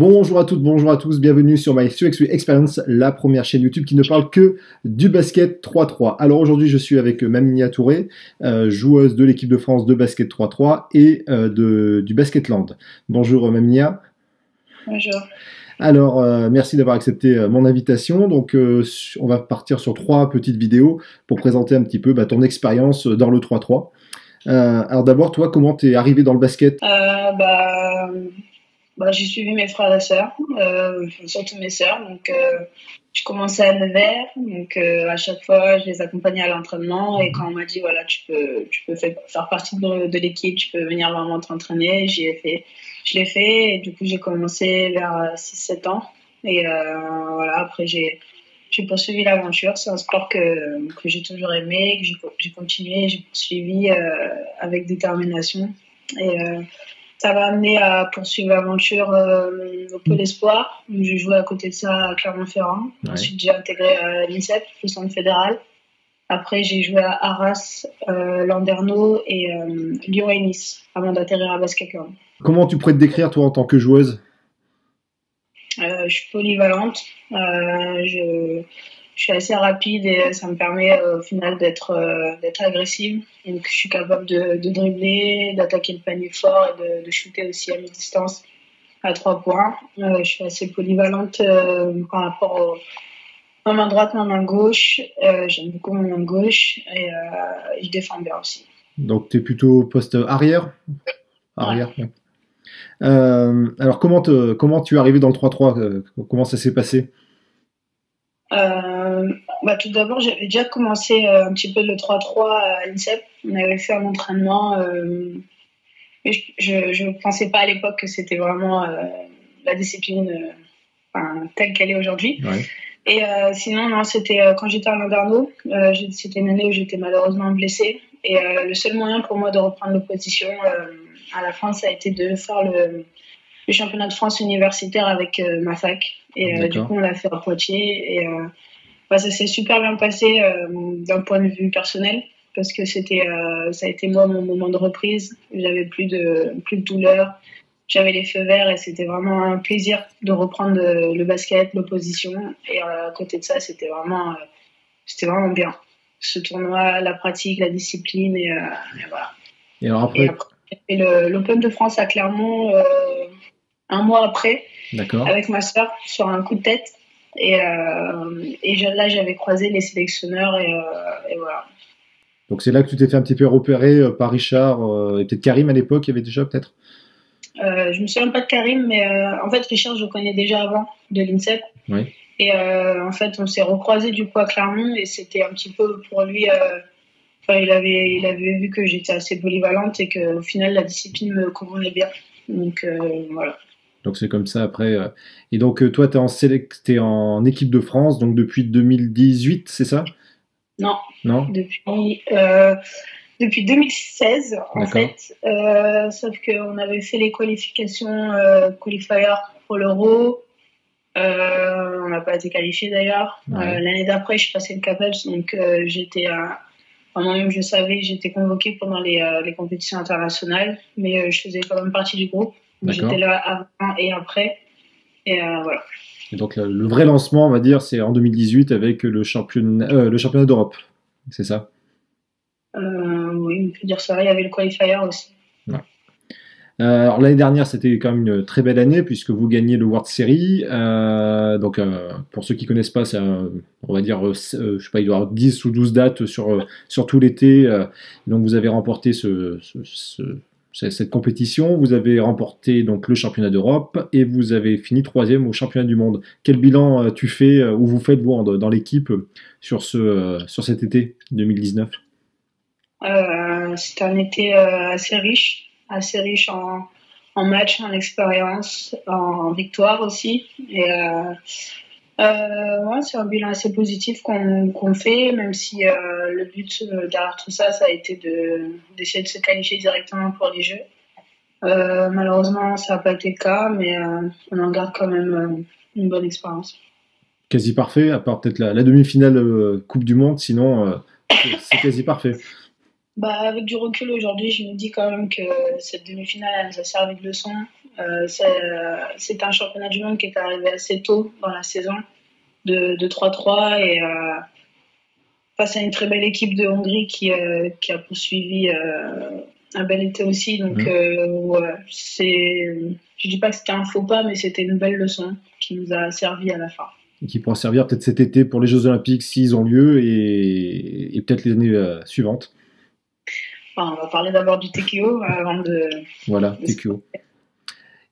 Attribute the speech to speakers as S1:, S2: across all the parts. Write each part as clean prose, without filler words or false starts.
S1: Bonjour à toutes, bonjour à tous, bienvenue sur My UX Experience, la première chaîne YouTube qui ne parle que du basket 3-3. Alors aujourd'hui je suis avec Maminia Touré, joueuse de l'équipe de France de basket 3-3 et du Basketland. Bonjour Maminia.
S2: Bonjour.
S1: Alors merci d'avoir accepté mon invitation. Donc on va partir sur 3 petites vidéos pour présenter un petit peu ton expérience dans le 3-3. Alors d'abord toi, comment t'es arrivé dans le basket?
S2: J'ai suivi mes frères et sœurs, surtout mes sœurs. Donc, je commençais à 9 h. Donc, à chaque fois, je les accompagnais à l'entraînement. Et quand on m'a dit, voilà, tu peux faire partie de l'équipe, tu peux venir vraiment t'entraîner, je l'ai fait. Et du coup, j'ai commencé vers 6-7 ans. Et voilà, après, j'ai poursuivi l'aventure. C'est un sport que j'ai toujours aimé, que j'ai continué, j'ai poursuivi avec détermination. Et ça m'a amené à poursuivre l'aventure au Pôle Espoir. J'ai joué à côté de ça à Clermont-Ferrand. Ouais. Ensuite, j'ai intégré l'INSEP, le centre fédéral. Après, j'ai joué à Arras, Landerneau et Lyon et Nice avant d'atterrir à Basketland.
S1: Comment tu pourrais te décrire, toi, en tant que joueuse?
S2: Je suis polyvalente. Je suis assez rapide et ça me permet au final d'être agressive. Donc, je suis capable de dribbler, d'attaquer le panier fort et de shooter aussi à mi-distance à 3 points. Je suis assez polyvalente par rapport à ma main droite, ma main gauche. J'aime beaucoup ma main gauche et je défends bien aussi.
S1: Donc, tu es plutôt poste arrière? Arrière, ouais. Alors, comment tu es arrivé dans le 3-3? Comment ça s'est passé?
S2: Tout d'abord, j'avais déjà commencé un petit peu le 3-3 à l'INSEP. On avait fait un entraînement. Mais je ne pensais pas à l'époque que c'était vraiment la discipline telle qu'elle est aujourd'hui. Ouais. Et sinon, non, c'était quand j'étais à Landerneau. C'était une année où j'étais malheureusement blessée. Et le seul moyen pour moi de reprendre l'opposition à la fin, ça a été de faire le championnat de France universitaire avec ma fac. Et du coup, on l'a fait à Poitiers. Et ça s'est super bien passé d'un point de vue personnel. Parce que ça a été moi mon moment de reprise. J'avais plus de douleur. J'avais les feux verts et c'était vraiment un plaisir de reprendre le basket, l'opposition. Et à côté de ça, c'était vraiment bien. Ce tournoi, la pratique, la discipline et voilà.
S1: Et alors après,
S2: j'ai fait l'Open de France à Clermont un mois après, avec ma sœur sur un coup de tête. Et là, j'avais croisé les sélectionneurs et voilà.
S1: Donc c'est là que tu t'es fait un petit peu repérer par Richard et peut-être Karim à l'époque, il y avait déjà peut-être
S2: je me souviens pas de Karim, mais en fait Richard je le connais déjà avant de l'INSEP.
S1: Oui.
S2: Et en fait on s'est recroisés du coup à Clermont et c'était un petit peu pour lui. Il avait vu que j'étais assez polyvalente et qu'au final la discipline me convenait bien. Donc voilà.
S1: Donc c'est comme ça après. Et donc toi t'es en équipe de France donc depuis 2018, c'est ça?
S2: Non. Depuis 2016 en fait. Sauf qu'on avait fait les qualifications qualifiers pour l'Euro. On n'a pas été qualifié d'ailleurs. Ouais. L'année d'après, je passais le CAPELS, donc j'étais moi-même je savais, j'étais convoquée pendant les compétitions internationales, mais je faisais quand même partie du groupe. J'étais là avant et après. Et voilà.
S1: Et donc le vrai lancement, on va dire, c'est en 2018 avec le championnat d'Europe, c'est ça?
S2: Oui, on peut dire ça. Il y avait le qualifier aussi.
S1: Ouais. Alors l'année dernière, c'était quand même une très belle année puisque vous gagnez le World Series. Pour ceux qui connaissent pas, on va dire, je sais pas, il doit y avoir 10 ou 12 dates sur tout l'été. Donc vous avez remporté cette compétition. Vous avez remporté donc le championnat d'Europe et vous avez fini 3e au championnat du monde. Quel bilan tu fais ou vous faites vous dans l'équipe sur cet été 2019?
S2: C'était un été assez riche en matchs, en expérience, en victoire aussi. Et c'est un bilan assez positif qu'on fait, même si le but derrière tout ça, ça a été d'essayer de se qualifier directement pour les Jeux. Malheureusement, ça n'a pas été le cas, mais on en garde quand même une bonne expérience.
S1: Quasi parfait, à part peut-être la demi-finale Coupe du Monde, sinon c'est quasi parfait.
S2: Bah, avec du recul aujourd'hui, je me dis quand même que cette demi-finale, elle nous a servi de leçon. C'est un championnat du monde qui est arrivé assez tôt dans la saison de 3-3 et face à une très belle équipe de Hongrie qui a poursuivi un bel été aussi. Donc, ouais, je dis pas que c'était un faux pas, mais c'était une belle leçon qui nous a servi à la fin.
S1: Et qui pourra servir peut-être cet été pour les Jeux Olympiques s'ils ont lieu et peut-être les années suivantes.
S2: Enfin, on va parler d'abord du TKO avant de.
S1: Voilà, TKO.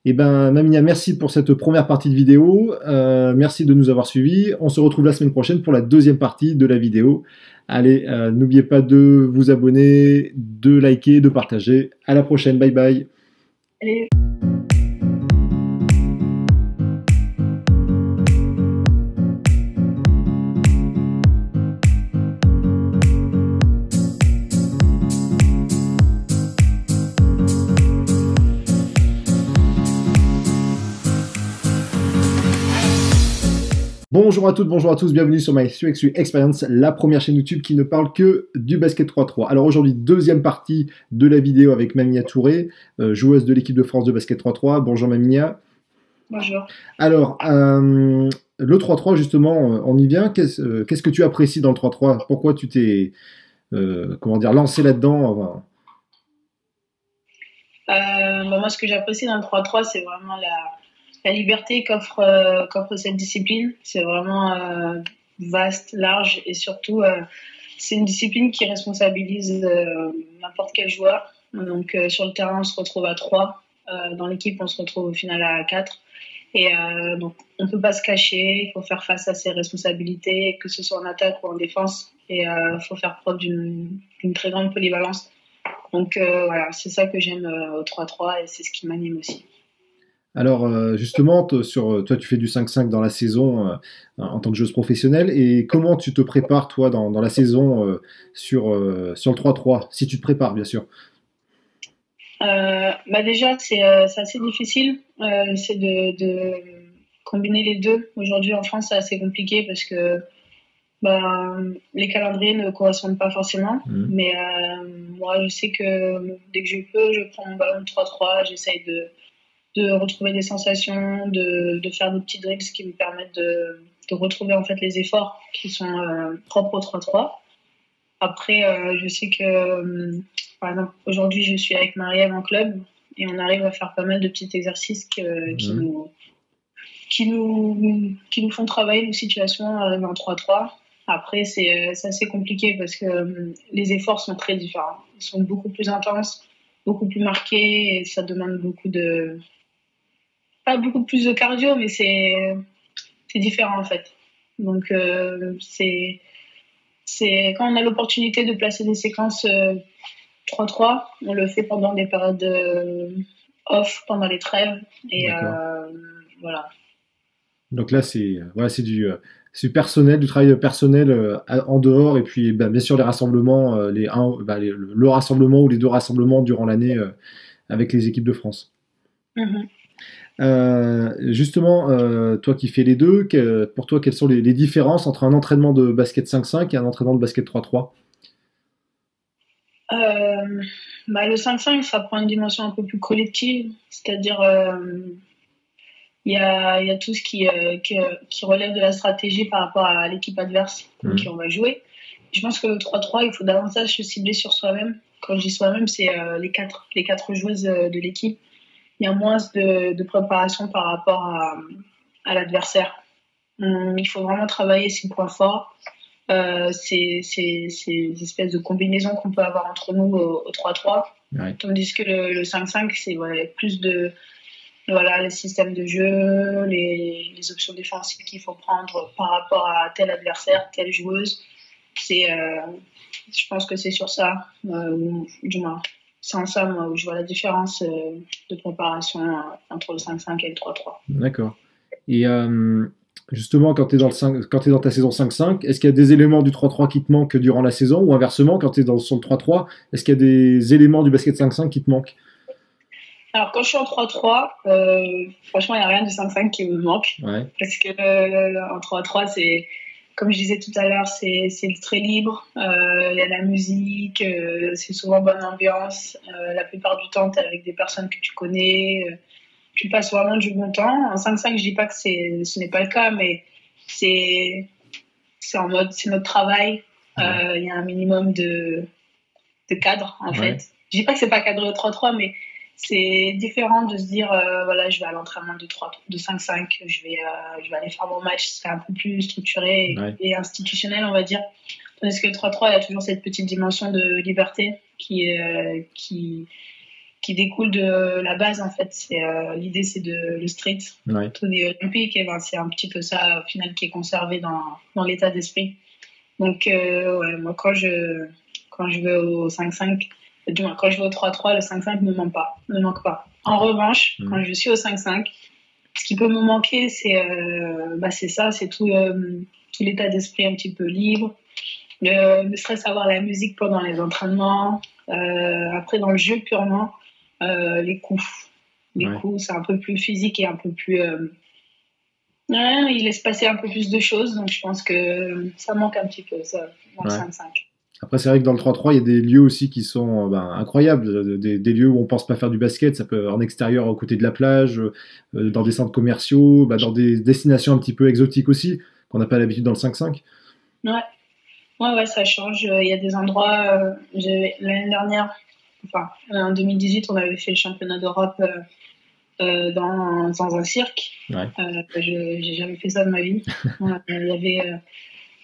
S1: Eh ben, Mamiya, merci pour cette première partie de vidéo. Merci de nous avoir suivis. On se retrouve la semaine prochaine pour la deuxième partie de la vidéo. Allez, n'oubliez pas de vous abonner, de liker, de partager. À la prochaine. Bye bye.
S2: Allez.
S1: Bonjour à toutes, bonjour à tous, bienvenue sur My UXU Experience, la première chaîne YouTube qui ne parle que du basket 3-3. Alors aujourd'hui, deuxième partie de la vidéo avec Mamiya Touré, joueuse de l'équipe de France de basket 3-3. Bonjour Mamiya.
S2: Bonjour.
S1: Alors, le 3-3 justement, on y vient. Qu'est-ce que tu apprécies dans le 3-3? Pourquoi tu t'es lancé là-dedans?
S2: Moi, ce que j'apprécie dans le 3-3, c'est vraiment la liberté qu'offre cette discipline. C'est vraiment vaste, large et surtout, c'est une discipline qui responsabilise n'importe quel joueur. Donc, sur le terrain, on se retrouve à 3. Dans l'équipe, on se retrouve au final à 4. Et donc, on ne peut pas se cacher. Il faut faire face à ses responsabilités, que ce soit en attaque ou en défense. Et il faut faire preuve d'une très grande polyvalence. Donc, voilà, c'est ça que j'aime au 3-3 et c'est ce qui m'anime aussi.
S1: Alors justement, toi tu fais du 5-5 dans la saison en tant que joueuse professionnelle, et comment tu te prépares toi dans la saison sur le 3-3, si tu te prépares bien sûr?
S2: Déjà c'est assez difficile, c'est de combiner les deux. Aujourd'hui en France c'est assez compliqué parce que les calendriers ne correspondent pas forcément, mais moi je sais que dès que je peux, je prends mon ballon de 3-3, j'essaye de retrouver des sensations, de faire des petits drills qui me permettent de retrouver en fait les efforts qui sont propres au 3-3. Après, je sais que, par exemple, aujourd'hui, je suis avec Marie-Ève en club et on arrive à faire pas mal de petits exercices qui nous font travailler nos situations en 3-3. Après, c'est assez compliqué parce que les efforts sont très différents. Ils sont beaucoup plus intenses, beaucoup plus marqués et ça demande pas beaucoup plus de cardio, mais c'est différent en fait. Donc c'est quand on a l'opportunité de placer des séquences 3-3, on le fait pendant des périodes off, pendant les trêves, et voilà.
S1: Donc là c'est du personnel, du travail personnel en dehors, et puis bien sûr les rassemblements, le rassemblement ou les deux rassemblements durant l'année avec les équipes de France. Justement, toi qui fais les deux, pour toi, quelles sont les différences entre un entraînement de basket 5-5 et un entraînement de basket 3-3?
S2: Le 5-5, ça prend une dimension un peu plus collective, c'est-à-dire il y a tout ce qui relève de la stratégie par rapport à l'équipe adverse qui on va jouer. Je pense que le 3-3, il faut davantage se cibler sur soi-même. Quand je dis soi-même, c'est les quatre joueuses de l'équipe. Il y a moins de préparation par rapport à l'adversaire. Il faut vraiment travailler ses points forts, ces espèces de combinaisons qu'on peut avoir entre nous au 3-3. Ouais. Tandis que le 5-5, c'est plus de les systèmes de jeu, les options défensives qu'il faut prendre par rapport à tel adversaire, telle joueuse. Je pense que c'est sur ça, du moins. C'est en ça, moi, où je vois la différence de préparation entre le 5-5 et le 3-3.
S1: D'accord. Et justement, quand tu es dans ta saison 5-5, est-ce qu'il y a des éléments du 3-3 qui te manquent durant la saison? Ou inversement, quand tu es sur le 3-3, est-ce qu'il y a des éléments du basket 5-5 qui te manquent?
S2: Alors, quand je suis en 3-3, franchement, il n'y a rien du 5-5 qui me manque.
S1: Ouais.
S2: Parce que en 3-3, comme je disais tout à l'heure, c'est très libre. Il y a la musique, c'est souvent bonne ambiance. La plupart du temps, tu es avec des personnes que tu connais. Tu passes vraiment du bon temps. En 5-5, je dis pas que ce n'est pas le cas, mais c'est en mode, c'est notre travail. Il y a un minimum de cadre, en fait. Je dis pas que c'est pas cadré au 3-3, mais c'est différent de se dire, voilà, je vais à l'entraînement de 5-5, je vais aller faire mon match. C'est un peu plus structuré et institutionnel, on va dire. Parce que le 3-3, il y a toujours cette petite dimension de liberté qui découle de la base, en fait. L'idée, c'est le street, tout est olympique, et ben, c'est un petit peu ça, au final, qui est conservé dans l'état d'esprit. Donc, moi, quand je vais au 5-5, du moins, quand je vais au 3-3, le 5-5 ne me manque pas. En revanche, quand je suis au 5-5, ce qui peut me manquer, c'est ça, c'est tout l'état d'esprit un petit peu libre, ne serait-ce avoir la musique pendant les entraînements, après dans le jeu purement, les coups. Les coups, c'est un peu plus physique et un peu plus... il laisse passer un peu plus de choses, donc je pense que ça manque un petit peu, ça, dans le 5-5.
S1: Après, c'est vrai que dans le 3-3, il y a des lieux aussi qui sont incroyables, des lieux où on pense pas faire du basket, ça peut en extérieur, aux côtés de la plage, dans des centres commerciaux, dans des destinations un petit peu exotiques aussi, qu'on n'a pas l'habitude dans le 5-5.
S2: Ouais, ça change. Il y a des endroits, l'année dernière, enfin, en 2018, on avait fait le championnat d'Europe dans un cirque. J'ai jamais fait ça de ma vie. Il y avait...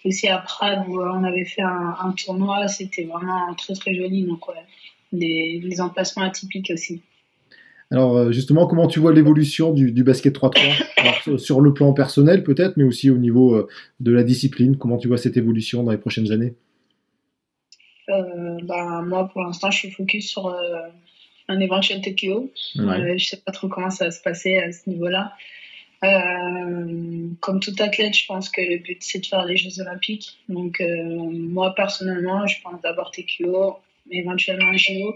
S2: aussi à Prague où on avait fait un tournoi, c'était vraiment très très joli, donc des emplacements atypiques aussi.
S1: Alors justement, comment tu vois l'évolution du basket 3-3 sur le plan personnel peut-être, mais aussi au niveau de la discipline, comment tu vois cette évolution dans les prochaines années?
S2: Moi pour l'instant je suis focus sur un éventuel TKO. Je sais pas trop comment ça va se passer à ce niveau-là. Comme tout athlète, je pense que le but c'est de faire les Jeux Olympiques. Donc moi personnellement, je pense d'abord TQO, mais éventuellement JO.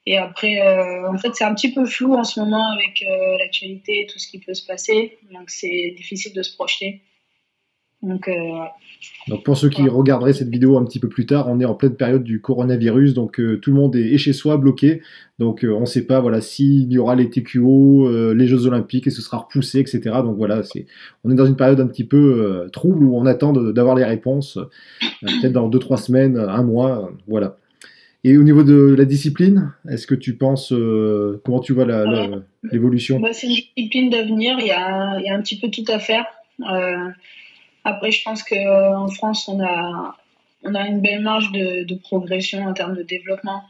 S2: Et après, en fait, c'est un petit peu flou en ce moment avec l'actualité et tout ce qui peut se passer. Donc c'est difficile de se projeter. Donc
S1: pour ceux qui regarderaient cette vidéo un petit peu plus tard, on est en pleine période du coronavirus, donc tout le monde est chez soi, bloqué. Donc on ne sait pas s'il y aura les TQO, les Jeux Olympiques, et ce sera repoussé, etc. Donc voilà, on est dans une période un petit peu trouble où on attend d'avoir les réponses, peut-être dans 2-3 semaines, un mois, voilà. Et au niveau de la discipline, est-ce que tu penses, comment tu vois l'évolution?
S2: C'est une discipline d'avenir, il y a un petit peu tout à faire. Après, je pense qu'en France, on a une belle marge de progression en termes de développement.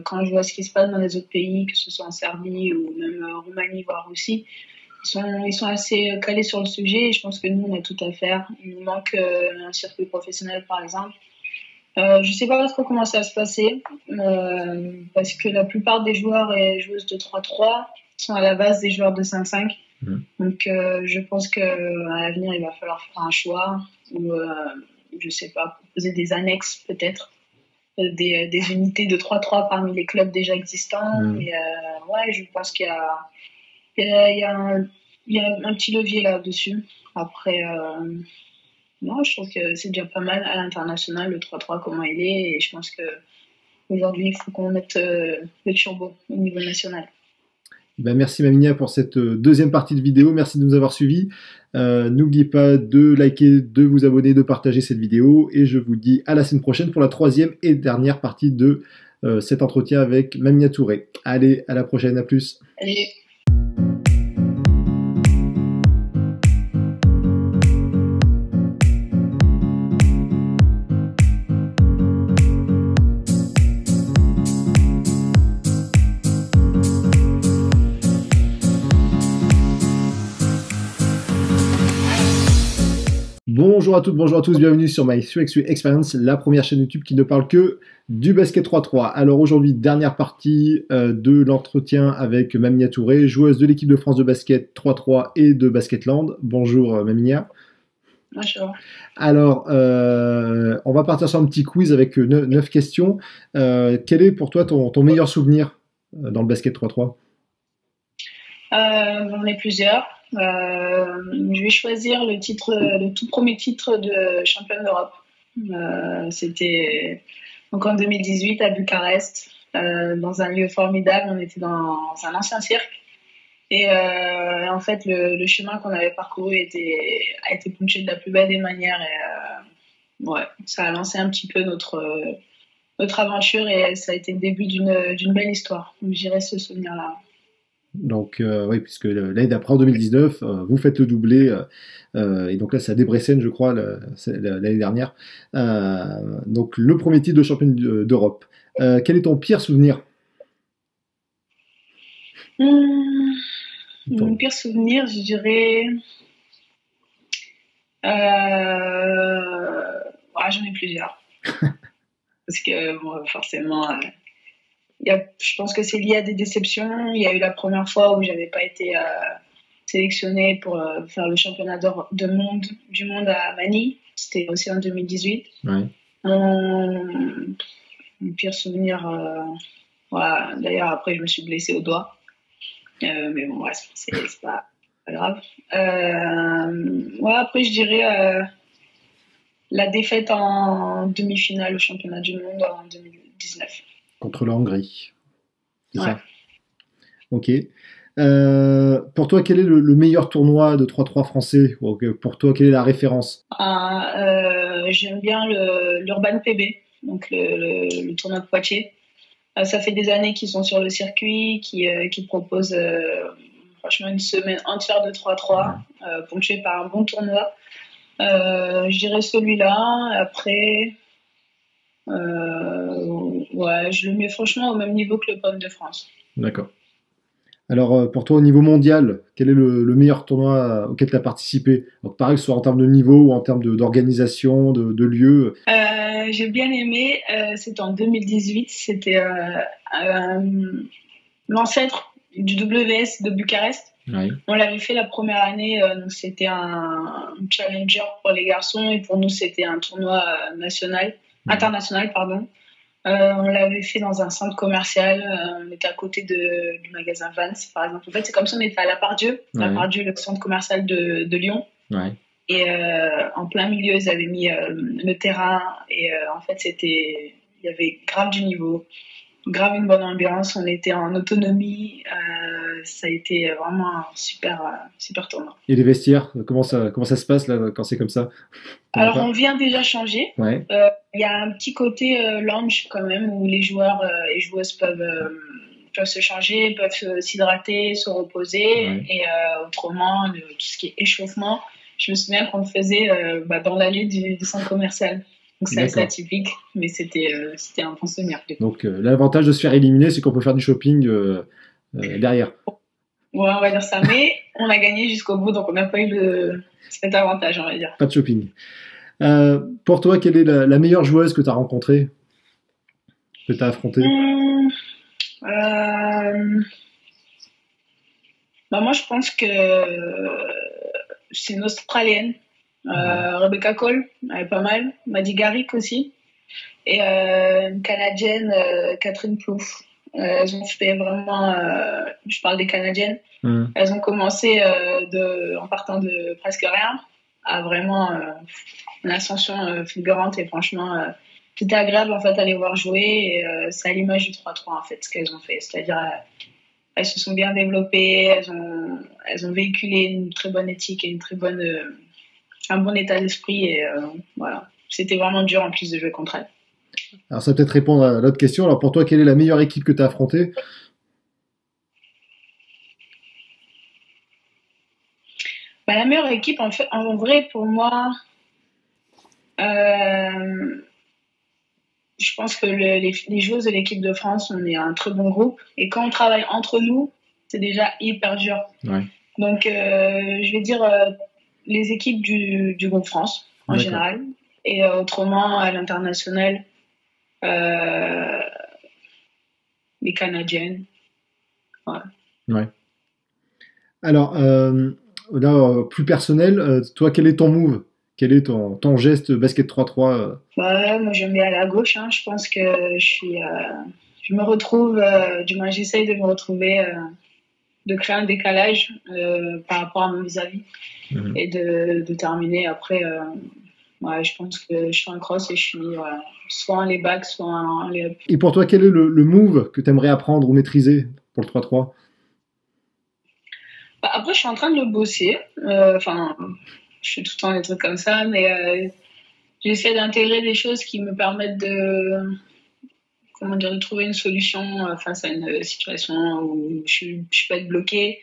S2: Quand je vois ce qui se passe dans les autres pays, que ce soit en Serbie ou même en Roumanie, voire Russie, ils sont assez calés sur le sujet et je pense que nous, on a tout à faire. Il nous manque un circuit professionnel, par exemple. Je ne sais pas trop comment ça va se passer parce que la plupart des joueurs et joueuses de 3-3 sont à la base des joueurs de 5-5. Donc, je pense qu'à l'avenir, il va falloir faire un choix ou, je sais pas, proposer des annexes peut-être, des unités de 3-3 parmi les clubs déjà existants. Et, je pense qu'il y a un petit levier là-dessus. Après, non, je trouve que c'est déjà pas mal à l'international, le 3-3, comment il est. Et je pense qu'aujourd'hui, il faut qu'on mette le turbo au niveau national.
S1: Merci Maminia pour cette deuxième partie de vidéo, merci de nous avoir suivis. N'oubliez pas de liker, de vous abonner, de partager cette vidéo et je vous dis à la semaine prochaine pour la troisième et dernière partie de cet entretien avec Maminia Touré. Allez, à la prochaine, à plus.
S2: Allez.
S1: Bonjour à toutes, bonjour à tous, bienvenue sur My 3x3 Experience, la première chaîne YouTube qui ne parle que du basket 3-3. Alors aujourd'hui, dernière partie de l'entretien avec Maminia Touré, joueuse de l'équipe de France de basket 3-3 et de Basketland. Bonjour Maminia.
S2: Bonjour.
S1: Alors, on va partir sur un petit quiz avec 9 questions. Quel est pour toi ton meilleur souvenir dans le basket 3-3 ?
S2: J'en ai plusieurs. Je vais choisir le tout premier titre de championne d'Europe. C'était donc en 2018 à Bucarest, dans un lieu formidable. On était dans un ancien cirque. Et en fait, le chemin qu'on avait parcouru a été ponctué de la plus belle des manières. Et ouais, ça a lancé un petit peu notre aventure et ça a été le début d'une belle histoire. Donc, j'irai ce souvenir-là.
S1: Donc, oui, puisque l'année d'après, en 2019, vous faites le doublé. Et donc là, c'est à Debrecen, je crois, l'année dernière. Donc, le premier titre de championne d'Europe. Quel est ton pire souvenir?
S2: Mon pire souvenir, je dirais. Ouais, j'en ai plusieurs. Parce que bon, forcément, je pense que c'est lié à des déceptions. Il y a eu la première fois où j'avais pas été sélectionnée pour faire le championnat du monde à Manille. C'était aussi en 2018.
S1: Ouais.
S2: Mon pire souvenir, voilà. D'ailleurs, après, je me suis blessée au doigt. Mais bon, ouais, c'est pas grave. Ouais, après, je dirais la défaite en demi-finale au championnat du monde en 2019.
S1: Contre la Hongrie. C'est
S2: ouais.
S1: Ça? Ok. Pour toi, quel est le meilleur tournoi de 3-3 français? Pour toi, quelle est la référence?
S2: J'aime bien l'Urban PB, donc le tournoi de Poitiers. Ça fait des années qu'ils sont sur le circuit, qui proposent franchement une semaine entière de 3-3, ponctuée par un bon tournoi. Je dirais celui-là. Après, ouais, je le mets franchement au même niveau que l'Open de France.
S1: D'accord. Alors, pour toi, au niveau mondial, quel est le meilleur tournoi auquel tu as participé? Donc, pareil, que ce soit en termes de niveau ou en termes d'organisation, de lieu.
S2: J'ai bien aimé. C'était en 2018. C'était l'ancêtre du WS de Bucarest.
S1: Ouais.
S2: On l'avait fait la première année, donc c'était un challenger pour les garçons et pour nous c'était un tournoi international, pardon. On l'avait fait dans un centre commercial, on était à côté du magasin Vans par exemple. En fait c'est comme si on était à La Part-Dieu, le centre commercial de Lyon.
S1: Ouais.
S2: Et en plein milieu ils avaient mis le terrain et en fait il y avait grave du niveau. Grave une bonne ambiance, on était en autonomie, ça a été vraiment un super tournoi.
S1: Et les vestiaires, comment ça se passe là quand c'est comme ça?
S2: Alors on vient déjà changer.
S1: Ouais.
S2: Il y a un petit côté lounge quand même où les joueurs et joueuses peuvent se changer, peuvent s'hydrater, se reposer.
S1: Ouais.
S2: Et autrement, tout ce qui est échauffement, je me souviens qu'on le faisait dans l'allée du centre commercial. Donc c'est assez atypique, mais c'était un bon souvenir.
S1: Donc l'avantage de se faire éliminer, c'est qu'on peut faire du shopping derrière.
S2: Ouais, on va dire ça, mais on a gagné jusqu'au bout, donc on n'a pas eu cet avantage, on va dire.
S1: Pas de shopping. Pour toi, quelle est la meilleure joueuse que tu as rencontrée, que tu as affrontée?
S2: Moi, je pense que c'est une Australienne. Rebecca Cole, elle est pas mal. Maddie Garrick aussi. Et une Canadienne, Catherine Plouffe. Elles ont fait vraiment, je parle des Canadiennes, elles ont commencé en partant de presque rien à vraiment une ascension fulgurante et franchement, c'était agréable en fait à les voir jouer et c'est à l'image du 3-3 en fait ce qu'elles ont fait. C'est-à-dire elles se sont bien développées, elles ont véhiculé une très bonne éthique et un bon état d'esprit et voilà. C'était vraiment dur en plus de jouer contre elles.
S1: Alors ça va peut-être répondre à l'autre question. Alors pour toi, quelle est la meilleure équipe que tu as affrontée?
S2: La meilleure équipe, en vrai, pour moi, je pense que les joueuses de l'équipe de France, on est un très bon groupe. Et quand on travaille entre nous, c'est déjà hyper dur.
S1: Ouais.
S2: Donc, je vais dire les équipes du groupe France, en général. Et autrement, à l'international, les Canadiennes.
S1: Ouais. Alors, là, plus personnel, toi, quel est ton move? Quel est ton geste basket 3-3
S2: Moi, j'aime bien aller à gauche. Je pense que je me retrouve, du moins, j'essaye de me retrouver de créer un décalage par rapport à mon vis-à-vis et de terminer après. Ouais, je pense que je fais un cross et je finis soit un layback, soit un layup.
S1: Et pour toi, quel est le move que tu aimerais apprendre ou maîtriser pour le 3-3?
S2: Bah, après, je suis en train de le bosser. Enfin, je fais tout le temps des trucs comme ça, mais j'essaie d'intégrer des choses qui me permettent de trouver une solution face à une situation où je peux être bloquée.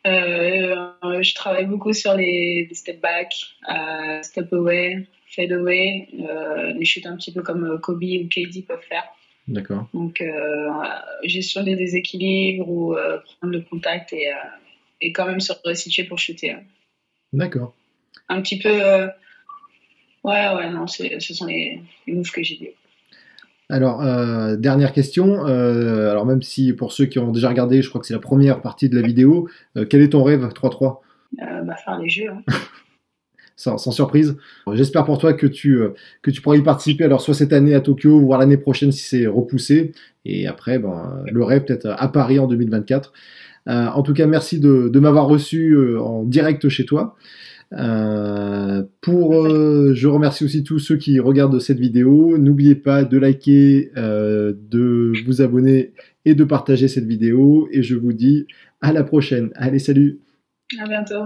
S2: Je travaille beaucoup sur les step back, step away, fade away, les chutes un petit peu comme Kobe ou KD peuvent faire.
S1: D'accord.
S2: Donc, gestion des déséquilibres ou prendre le contact et quand même se resituer pour shooter.
S1: D'accord.
S2: Un petit peu. Ouais, non, ce sont les moves que j'ai dit.
S1: Alors, dernière question. Alors, même si pour ceux qui ont déjà regardé, je crois que c'est la première partie de la vidéo, quel est ton rêve 3-3?
S2: Faire les jeux. Hein.
S1: Sans surprise. J'espère pour toi que tu pourras y participer, alors soit cette année à Tokyo, voire l'année prochaine si c'est repoussé. Et après, le rêve peut-être à Paris en 2024. En tout cas, merci de m'avoir reçu en direct chez toi. Je remercie aussi tous ceux qui regardent cette vidéo. N'oubliez pas de liker, de vous abonner et de partager cette vidéo. Et je vous dis à la prochaine. Allez, salut!
S2: À bientôt!